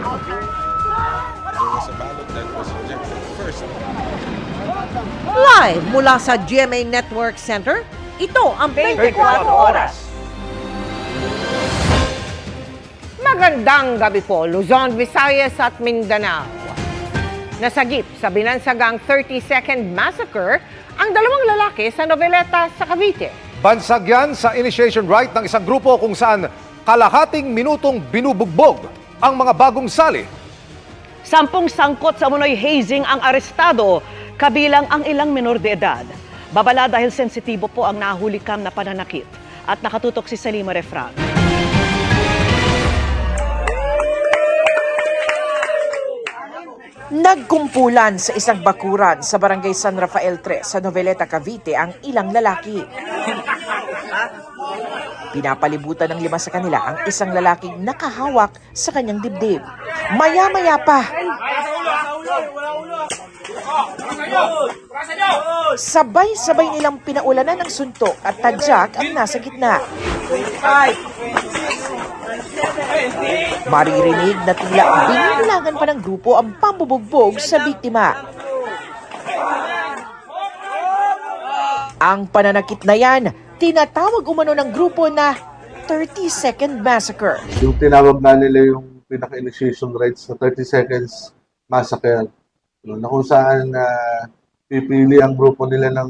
There was a ballot that was rejected first. Live mula sa GMA Network Center, ito ang 24 Oras. Magandang gabi po, Luzon, Visayas at Mindanao. Nasagip sa binansagang 30-second massacre ang dalawang lalaki sa Noveleta sa Cavite. Bansag yan sa initiation right ng isang grupo kung saan kalahating minutong binubugbog ang mga bagong sali. 10 sangkot sa umunoy hazing ang arestado, kabilang ang ilang menor de edad. Babala dahil sensitibo po ang nahulikam na pananakit. At nakatutok si Salima Refran. Nagkumpulan sa isang bakuran sa Barangay San Rafael 3 sa Noveleta, Cavite ang ilang lalaki. Pinapalibutan ng 5 sa kanila ang isang lalaking nakahawak sa kanyang dibdib. Maya-maya pa, sabay-sabay nilang pinaulanan ng suntok at tadyak ang nasa gitna. Maririnig na tila binibilangan pa ng grupo ang pambubugbog sa biktima. Ang pananakit na yan, tinatawag umano ng grupo na 30-second massacre. Yung tinawag na nila yung pinaka-initiation rights na 30 seconds massacre. Na kung saan pipili ang grupo nila ng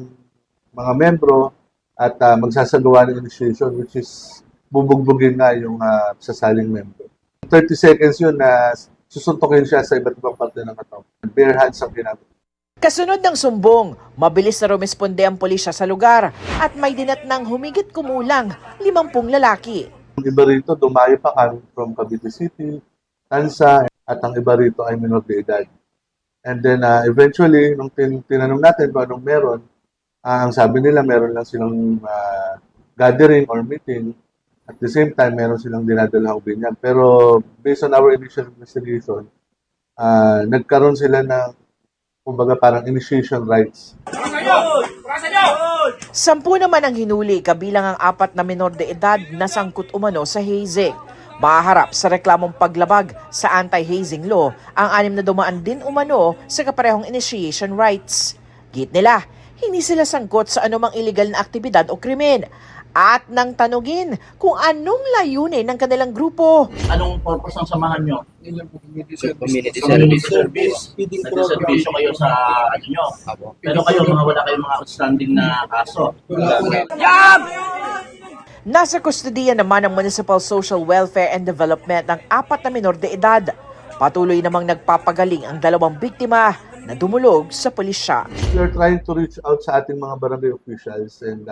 mga membro at magsasagawa ng initiation, which is bubugbugin nga yung sasaling member. 30 seconds yun na susuntokin siya sa iba't ibang parte ng katawan. Bare hands ang ginagawa. Kasunod ng sumbong, mabilis na rumesponde ang pulisya sa lugar at may dinatnang humigit kumulang 50 lalaki. Ang iba rito, dumayo pa kami from Cavite City, Tansa, at ang iba rito ay minor de edad. And then eventually, nung tinanong natin kung anong meron, ang sabi nila meron lang silang gathering or meeting. At the same time, meron silang dinadalahang binyag. Pero based on our initial investigation, nagkaroon sila ng, kumbaga, parang initiation rights. 10 naman ang hinuli, kabilang ang 4 na menor de edad na sangkot umano sa hazing. Maharap sa reklamong paglabag sa anti-hazing law ang 6 na dumaan din umano sa kaparehong initiation rights. Git nila, hindi sila sangkot sa anumang illegal na aktibidad o krimen. At nang tanugin kung anong layunin ng kanilang grupo. Anong purpose ng samahan nyo? Community service. Nagsiservisyo kayo sa ano nyo. Pero kayo, wala kayong mga outstanding na kaso. Nasa kustodiya naman ng Municipal Social Welfare and Development ng 4 na menor de edad. Patuloy namang nagpapagaling ang 2 biktima na dumulog sa pulisya. We are trying to reach out sa ating mga barangay officials and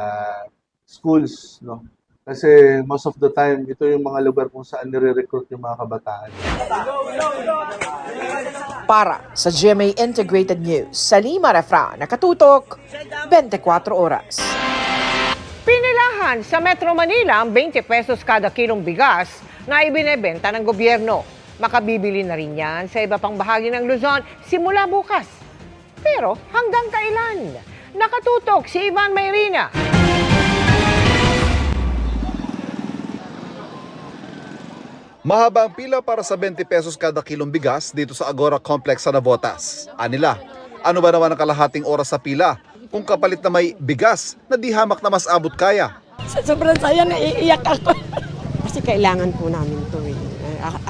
schools, no? Kasi most of the time, ito yung mga lugar kung saan nire-recruit yung mga kabataan. Para sa GMA Integrated News, Salima Refran, nakatutok, 24 Oras. Pinilahan sa Metro Manila ang 20 pesos kada kilong bigas na ibinebenta ng gobyerno. Makabibili na rin yan sa iba pang bahagi ng Luzon simula bukas. Pero hanggang kailan? Nakatutok si Ivan Mayrina. Mahaba ang pila para sa 20 pesos kada kilong bigas dito sa Agora Complex sa Navotas. Anila, ano ba naman ang kalahating oras sa pila kung kapalit na may bigas na di hamak na mas abot kaya? Sobrang saya, naiiyak ako. Kasi kailangan po namin ito.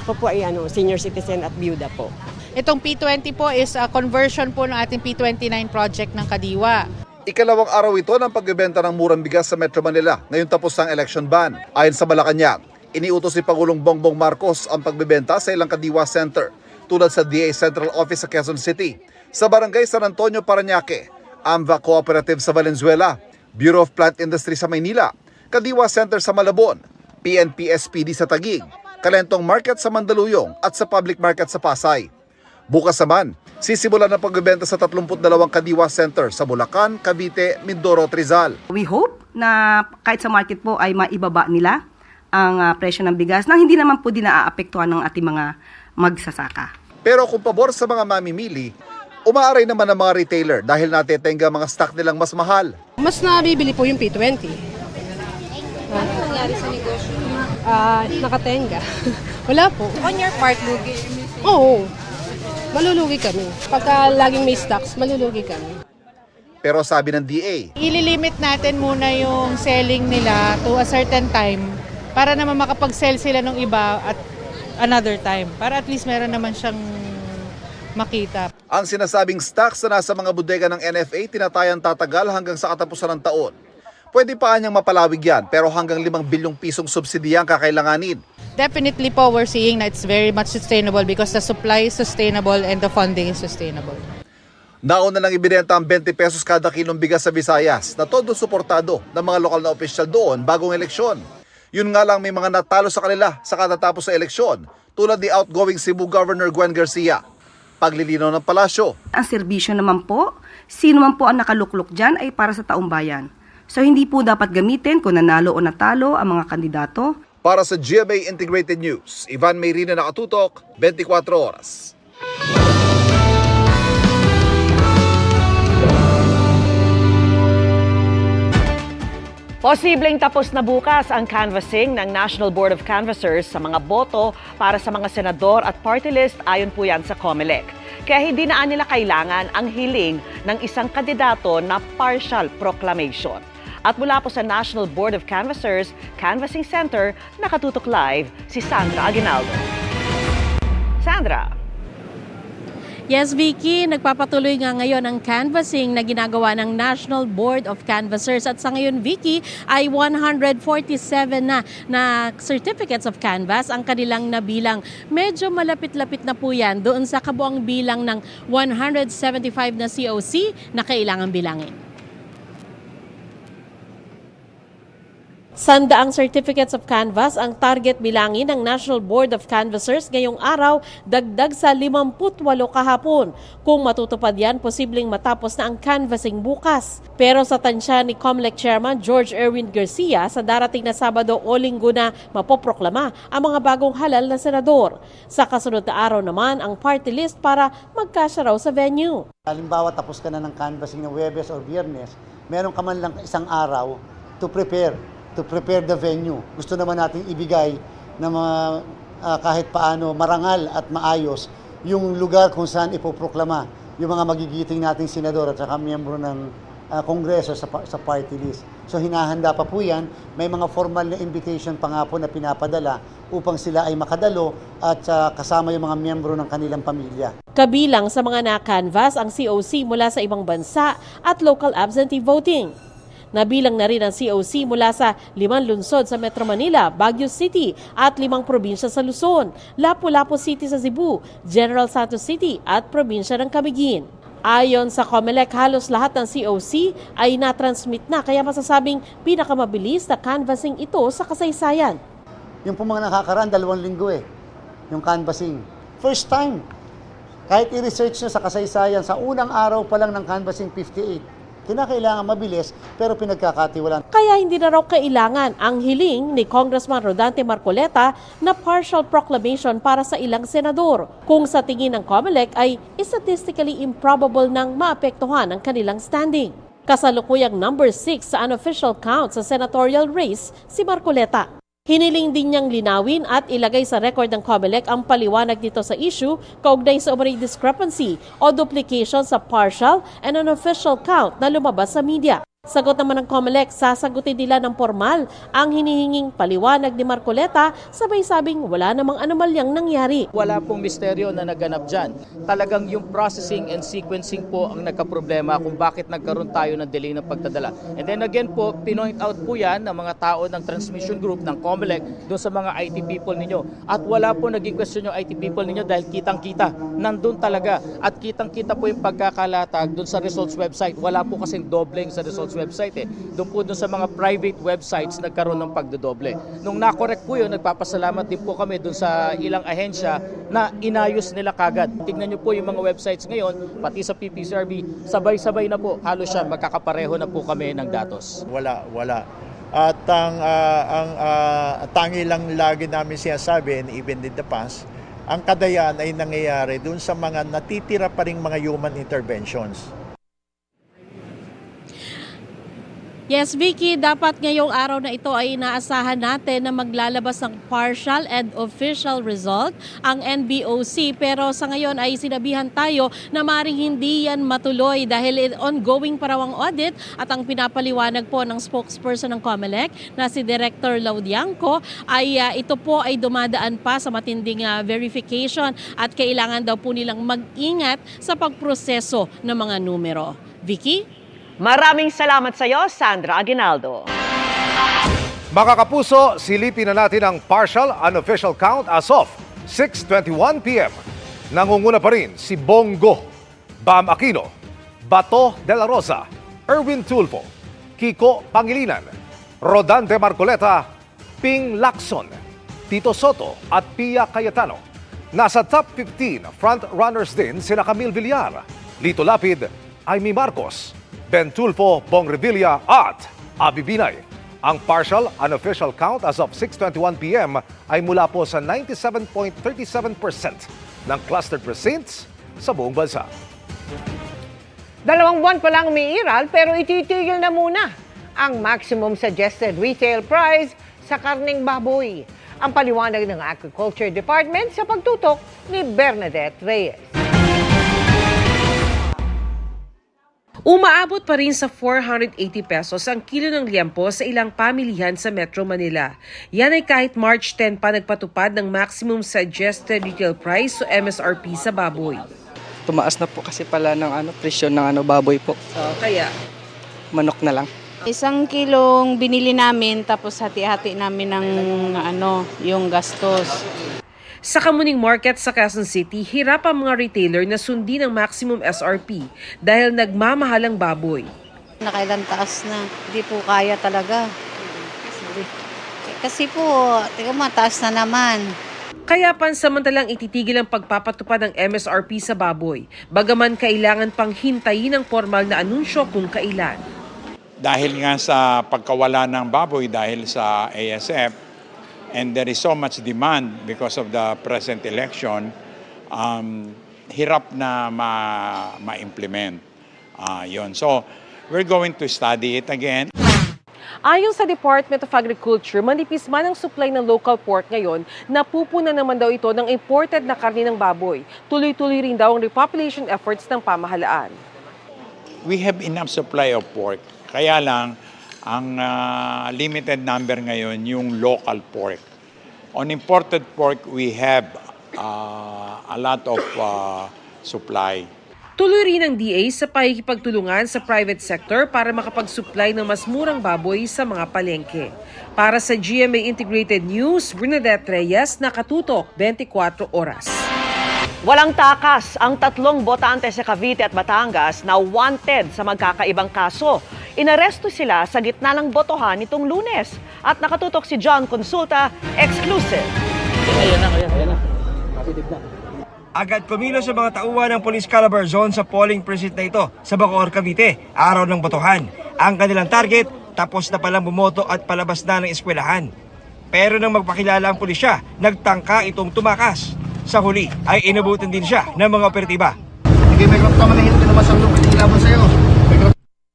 Ako po ay senior citizen at byuda po. Itong P20 po is a conversion po ng ating P29 project ng Kadiwa. Ikalawang araw ito ng pagbebenta ng murang bigas sa Metro Manila ngayong tapos ang election ban. Ayon sa Malacanang, iniutos ni Pangulong Bongbong Marcos ang pagbebenta sa ilang Kadiwa Center tulad sa DA Central Office sa Quezon City, sa Barangay San Antonio, Parañaque, AMVA Cooperative sa Valenzuela, Bureau of Plant Industry sa Maynila, Kadiwa Center sa Malabon, PNP SPD sa Taguig, Kalentong Market sa Mandaluyong at sa Public Market sa Pasay. Bukas naman, sisimulan ang pagbebenta sa 32 Kadiwa Center sa Bulacan, Cavite, Mindoro, Rizal. We hope na kahit sa market po ay maibaba nila ang presyo ng bigas na hindi naman po din naaapektuhan ng ating mga magsasaka. Pero kung pabor sa mga mamimili, umaaray naman ang mga retailer dahil natetenga mga stock nilang mas mahal. Mas nabibili po yung P20. Ano nangyari sa negosyo? Nakatenga. Wala po. On your part, Lugi, Oo, malulugi kami. Pagka laging may stocks, malulugi kami. Pero sabi ng DA, Ililimit natin muna yung selling nila to a certain time para naman makapag-sell sila ng iba at another time. Para at least meron naman siyang makita. ang sinasabing stocks na nasa mga bodega ng NFA tinatayang tatagal hanggang sa katapusan ng taon. Pwede pa kanyang mapalawig yan pero hanggang 5 bilyong pisong subsidiya ang kakailanganin. Definitely po, we're seeing na it's very much sustainable because the supply is sustainable and the funding is sustainable. Nauna nang ibinenta ang 20 pesos kada kilong bigas sa Visayas na todo suportado ng mga lokal na opisyal doon bagong eleksyon. Yun nga lang may mga natalo sa kanila sa katatapos sa eleksyon tulad ni outgoing Cebu Governor Gwen Garcia. Paglilinaw ng palasyo. Ang serbisyo naman po, sino man po ang nakaluklok dyan ay para sa taong bayan. So hindi po dapat gamitin kung nanalo o natalo ang mga kandidato. Para sa GMA Integrated News, Ivan Mayrina nakatutok, 24 oras. Posibleng tapos na bukas ang canvassing ng National Board of Canvassers sa mga boto para sa mga senador at party list ayon po yan sa COMELEC. Kaya hindi na nila kailangan ang hiling ng isang kandidato na partial proclamation. At mula po sa National Board of Canvassers Canvassing Center, nakatutok live si Sandra Aguinaldo. Sandra. Yes, Vicky, nagpapatuloy nga ngayon ang canvassing na ginagawa ng National Board of Canvassers. At sa ngayon, Vicky, ay 147 na certificates of canvass ang kanilang nabilang. Medyo malapit-lapit na po yan doon sa kabuang bilang ng 175 na COC na kailangan bilangin. Sandaang certificates of canvass ang target bilangin ng National Board of Canvassers ngayong araw, dagdag sa 58 kahapon. Kung matutupad yan, posibleng matapos na ang canvassing bukas. Pero sa tansya ni COMELEC Chairman George Erwin Garcia, sa darating na Sabado o Linggo na mapoproklama ang mga bagong halal na senador. Sa kasunod na araw naman ang party list para magkasya raw sa venue. Halimbawa, tapos ka na ng canvassing ng Huwebes o Biyernes, meron ka man lang isang araw to prepare the venue. Gusto naman natin ibigay na kahit paano marangal at maayos yung lugar kung saan ipoproklama yung mga magigiting nating senador at saka miyembro ng Kongreso sa party list. So hinahanda pa po yan. May mga formal na invitation pa nga po na pinapadala upang sila ay makadalo at kasama yung mga miyembro ng kanilang pamilya. Kabilang sa mga na-canvass ang COC mula sa ibang bansa at local absentee voting. Nabilang na rin ang COC mula sa 5 lungsod sa Metro Manila, Baguio City at 5 probinsya sa Luzon, Lapu-Lapu City sa Cebu, General Santos City at probinsya ng Camiguin. Ayon sa COMELEC, halos lahat ng COC ay na-transmit na kaya masasabing pinakamabilis na canvassing ito sa kasaysayan. Yung po mga nakakaraan, 2 linggo yung canvassing. First time. Kahit i-research nyo sa kasaysayan, sa unang araw pa lang ng canvassing 58. Kinakailangan mabilis pero pinagkakatiwalaan. Kaya hindi na raw kailangan ang hiling ni Congressman Rodante Marcoleta na partial proclamation para sa ilang senador. Kung sa tingin ng COMELEC ay statistically improbable nang maapektuhan ang kanilang standing. Kasalukuyang number 6 sa unofficial count sa senatorial race si Marcoleta. Hiniling din niyang linawin at ilagay sa record ng COMELEC ang paliwanag dito sa issue kaugnay sa umano'y discrepancy o duplication sa partial and unofficial count na lumabas sa media. Sagot naman ng COMELEC, sasagutin nila ng formal ang hinihinging paliwanag ni Marcoleta, sabay sabing wala namang anomalyang nangyari. Wala pong misteryo na naganap dyan. Talagang yung processing and sequencing po ang nagkaproblema kung bakit nagkaroon tayo ng delay ng pagdadala. And then again po, pinoint out po yan ng mga tao ng transmission group ng COMELEC doon sa mga IT people ninyo. At wala po naging question yung IT people ninyo dahil kitang-kita. Nandun talaga. At kitang-kita po yung pagkakalatag doon sa results website. Wala po kasing dobleng sa results website Doon po doon sa mga private websites nagkaroon ng pagdodoble. Nung nakorek po yun, nagpapasalamat din po kami doon sa ilang ahensya na inayos nila kagad. Tignan nyo po yung mga websites ngayon, pati sa PPCRB, sabay-sabay na po. Halos siya, magkakapareho na po kami ng datos. Wala. At ang tangi lang lagi namin sinasabi, and even in the past, ang kadayaan ay nangyayari doon sa mga natitira pa ring mga human interventions. Yes, Vicky, dapat ngayong araw na ito ay inaasahan natin na maglalabas ng partial and official result ang NBOC. Pero sa ngayon ay sinabihan tayo na maaaring hindi yan matuloy dahil ongoing pa raw ang audit at ang pinapaliwanag po ng spokesperson ng COMELEC na si Director Laudianco ay ito po ay dumadaan pa sa matinding verification at kailangan daw po nilang mag-ingat sa pagproseso ng mga numero. Vicky? Maraming salamat sa iyo, Sandra Aguinaldo. Mga kapuso, silipin na natin ang partial unofficial count as of 6:21 p.m. Nangunguna pa rin si Bongo, Bam Aquino, Bato de la Rosa, Erwin Tulfo, Kiko Pangilinan, Rodante Marcoleta, Ping Lacson, Tito Soto at Pia Cayetano. Nasa top 15 front-runners din sina Camille Villar, Lito Lapid, Aimee Marcos, Ben Tulfo, Bong Revilla at Abby Binay. Ang partial unofficial count as of 6:21 p.m. ay mula po sa 97.37% ng clustered precincts sa buong bansa. 2 buwan pa lang umiiral pero ititigil na muna ang maximum suggested retail price sa karneng baboy. Ang paliwanag ng Agriculture Department sa pagtutok ni Bernadette Reyes. Umaabot pa rin sa 480 pesos ang kilo ng liempo sa ilang pamilihan sa Metro Manila. Yan ay kahit March 10 pa nagpatupad ng maximum suggested retail price o MSRP sa baboy. Tumaas na po kasi pala ng presyo ng baboy po. Kaya? Manok na lang. 1 kilong binili namin tapos hati-hati namin ng yung gastos. Sa Kamuning Market sa Quezon City, hirap ang mga retailer na sundin ang maximum SRP dahil nagmamahal ang baboy. Nakailang taas na, hindi po kaya talaga. Kasi po, mataas na naman. Kaya pansamantalang ititigil ang pagpapatupad ng MSRP sa baboy, bagaman kailangan pang hintayin ang formal na anunsyo kung kailan. Dahil nga sa pagkawala ng baboy dahil sa ASF, and there is so much demand because of the present election, hirap na ma-implement yun. So, we're going to study it again. Ayon sa Department of Agriculture, manipis man ang supply ng local pork ngayon, napupuna naman daw ito ng imported na karne ng baboy. Tuloy-tuloy rin daw ang repopulation efforts ng pamahalaan. We have enough supply of pork. Kaya lang, ang limited number ngayon yung local pork. On imported pork, we have a lot of supply. Tuloy rin ang DA sa pakikipagtulungan sa private sector para makapag-supply ng mas murang baboy sa mga palengke. Para sa GMA Integrated News, Bernadette Reyes, nakatutok 24 oras. Walang takas ang 3 botante sa Cavite at Batangas na wanted sa magkakaibang kaso. Inaresto sila sa gitna ng botohan nitong Lunes. At nakatutok si John Consulta, exclusive. Ayan na. Agad kumilos sa mga tauhan ng Police Calabar Zone sa polling precinct na ito sa Bacoor, Cavite, araw ng botohan. Ang kanilang target, tapos na palang bumoto at palabas na ng eskwelahan. Pero nang magpakilala ang pulisya, nagtangka itong tumakas. Sa huli ay inabutan din siya ng mga operatiba.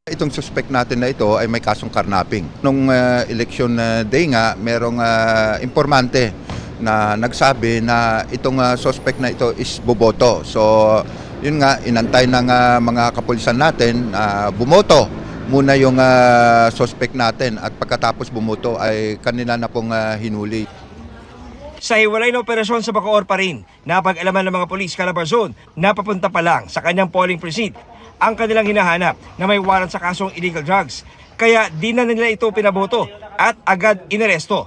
Itong suspect natin na ito ay may kasong karnaping. Nung election day nga, merong informante na nagsabi na itong suspect na ito is boboto. So, yun nga, inantay ng mga kapulisan natin, bumoto muna yung suspect natin at pagkatapos bumoto ay kanila na pong hinuli. Sa hiwalay na operasyon sa Bacoor pa rin, napag-alaman ng mga Police Calabar Zone na papunta pa lang sa kanyang polling precinct ang kanilang hinahanap na may warrant sa kasong illegal drugs. Kaya di na nila ito pinaboto at agad inaresto.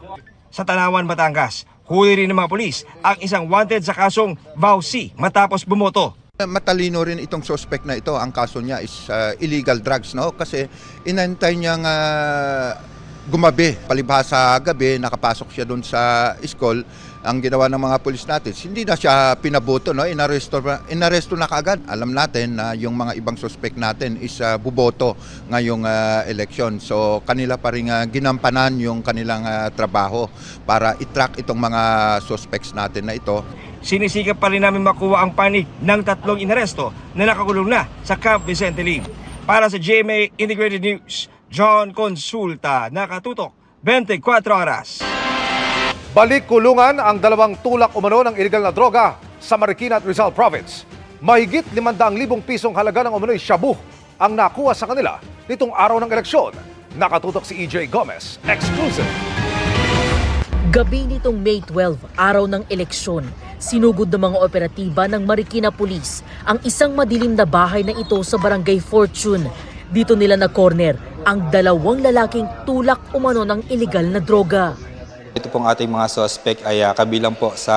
Sa Tanawan, Batangas, huli rin ng mga polis ang isang wanted sa kasong vowsy matapos bumoto. Matalino rin itong suspect na ito. Ang kaso niya is illegal drugs, no? Kasi inantay niyang gumabi, palibhasa gabi, nakapasok siya doon sa school. Ang ginawa ng mga pulis natin, hindi na siya pinaboto, no? Inaresto na kaagad. Alam natin na yung mga ibang suspect natin is buboto ngayong election. So kanila pa rin ginampanan yung kanilang trabaho para i-track itong mga suspects natin na ito. Sinisikap pa rin namin makuha ang panig ng 3 inaresto na nakakulong na sa Camp Vicente Lim. Para sa GMA Integrated News, John Consulta, nakatutok 24 oras. Balik kulungan ang dalawang tulak umano ng illegal na droga sa Marikina at Rizal Province. Mahigit 500,000 pisong halaga ng umano'y shabu ang nakuha sa kanila nitong araw ng eleksyon. Nakatutok si EJ Gomez. Exclusive. Gabi nitong May 12, araw ng eleksyon, sinugod ng mga operatiba ng Marikina Police ang isang madilim na bahay na ito sa Barangay Fortune. Dito nila na-corner ang dalawang lalaking tulak umano ng illegal na droga. Ito pong ating mga suspect ay kabilang po sa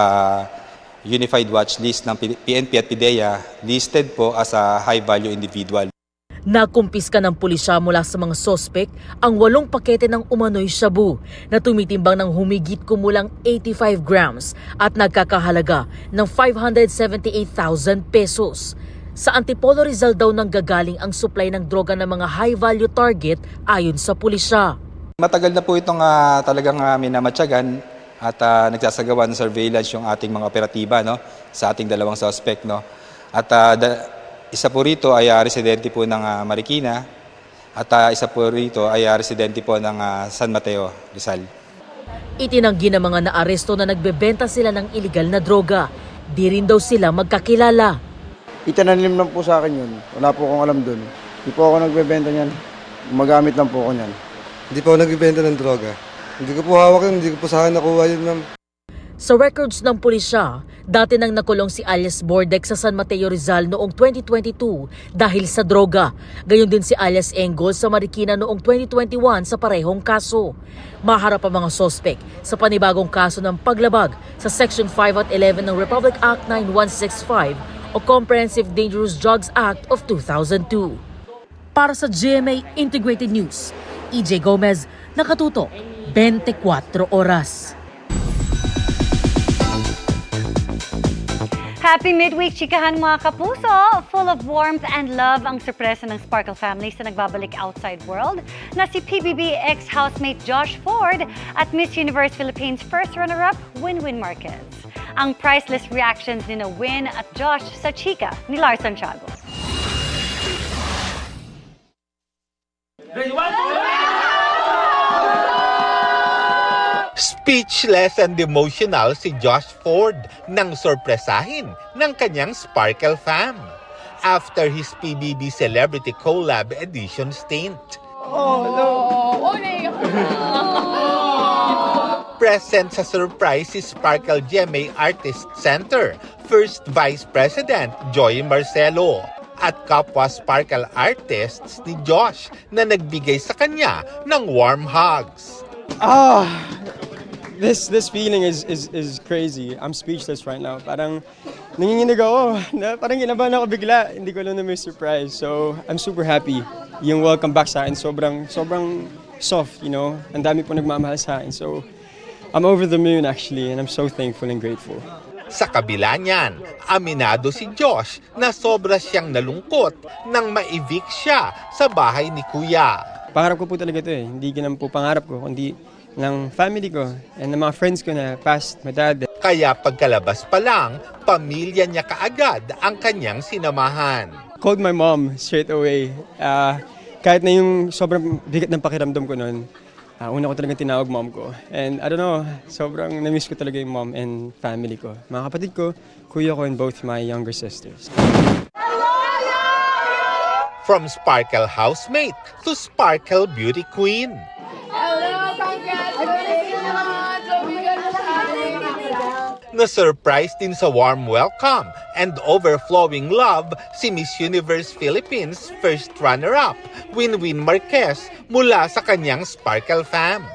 Unified Watch List ng PNP at PIDEA, listed po as a high-value individual. Nakumpiska ng pulisya mula sa mga suspect ang 8 pakete ng umano'y shabu na tumitimbang ng humigit kumulang 85 grams at nagkakahalaga ng 578,000 pesos. Sa Antipolo Rizal daw nanggagaling ang supply ng droga ng mga high-value target ayon sa pulisya. Matagal na po itong talagang minamatyagan at nagsasagawa ng surveillance yung ating mga operatiba, no, sa ating dalawang suspect. No? At isa po rito ay residente po ng Marikina at isa po rito ay residente po ng San Mateo, Rizal. Itinanggi ng mga naaresto na nagbebenta sila ng illegal na droga. Di rin daw sila magkakilala. Itinanim lang po sa akin yun. Wala po akong alam dun. Hindi po ako nagbebenta niyan. Gumagamit lang po ako niyan. Hindi po ako nagbibenta ng droga. Hindi ko po hawak yun, hindi ko po sa akin nakuha yun, ma'am. Sa records ng pulisya, dati nang nakulong si alias Bordek sa San Mateo Rizal noong 2022 dahil sa droga. Gayon din si alias Engol sa Marikina noong 2021 sa parehong kaso. Maharap ang mga sospek sa panibagong kaso ng paglabag sa Section 5 at 11 ng Republic Act 9165 o Comprehensive Dangerous Drugs Act of 2002. Para sa GMA Integrated News, EJ Gomez, nakatutok 24 oras. Happy midweek, chikahan mga kapuso! Full of warmth and love ang sorpresa ng Sparkle family sa nagbabalik outside world na si PBB ex-housemate Josh Ford at Miss Universe Philippines first runner-up Winwin Marquez. Ang priceless reactions ni Win at Josh sa chika ni Lars Santiago. Speechless and emotional si Josh Ford nang sorpresahin ng kanyang Sparkle fam after his PBB Celebrity Collab Edition stint. Present sa surprise si Sparkle GMA Artist Center, First Vice President Joy Marcelo at kapwa Sparkle artists ni Josh na nagbigay sa kanya ng warm hugs. This feeling is crazy. I'm speechless right now. Parang nanginginig ako. Parang kinabahan ako bigla. Hindi ko alam na may surprise. So, I'm super happy. Yung welcome back sa akin, sobrang soft, you know. Ang dami po nagmamahal sa akin. So, I'm over the moon actually, and I'm so thankful and grateful. Sa kabila niyan, aminado si Josh na sobra siyang nalungkot nang ma-evict siya sa bahay ni Kuya. Pangarap ko po talaga ito eh. Hindi ganun po pangarap ko, kundi ng family ko and ng mga friends ko na past my dad. Kaya pagkalabas pa lang, pamilya niya kaagad ang kanyang sinamahan. Called my mom straight away. Kahit na yung sobrang bigat ng pakiramdam ko noon, una ko talagang tinawag mom ko. And I don't know, sobrang na-miss ko talaga yung mom and family ko. Mga kapatid ko, kuya ko, and both my younger sisters. From Sparkle housemate to Sparkle beauty queen. Na-surprise din sa warm welcome and overflowing love si Miss Universe Philippines first runner-up Winwin Marquez mula sa kanyang Sparkle fam.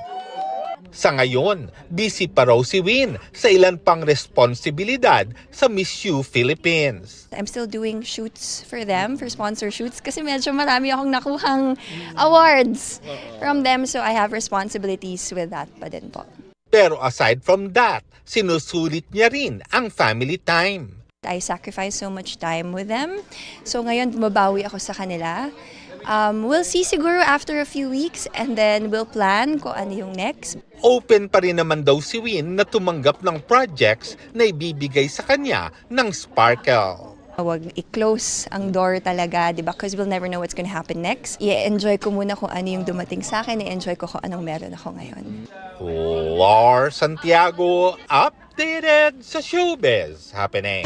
Sa ngayon, busy pa raw si Win sa ilan pang responsibilidad sa Miss U Philippines. I'm still doing shoots for them, for sponsor shoots, kasi medyo marami akong nakuhang awards from them, so I have responsibilities with that pa din po. Pero aside from that, sinusulit niya rin ang family time. I sacrifice so much time with them, so ngayon bumabawi ako sa kanila. We'll see siguro after a few weeks and then we'll plan kung ano yung next. Open pa rin naman daw si Win na tumanggap ng projects na ibibigay sa kanya ng Sparkle. Huwag i-close ang door talaga, di ba? Because we'll never know what's gonna happen next. I-enjoy ko muna kung ano yung dumating sa akin, i-enjoy ko kung anong meron ako ngayon. Lars Santiago, updated sa showbiz happening.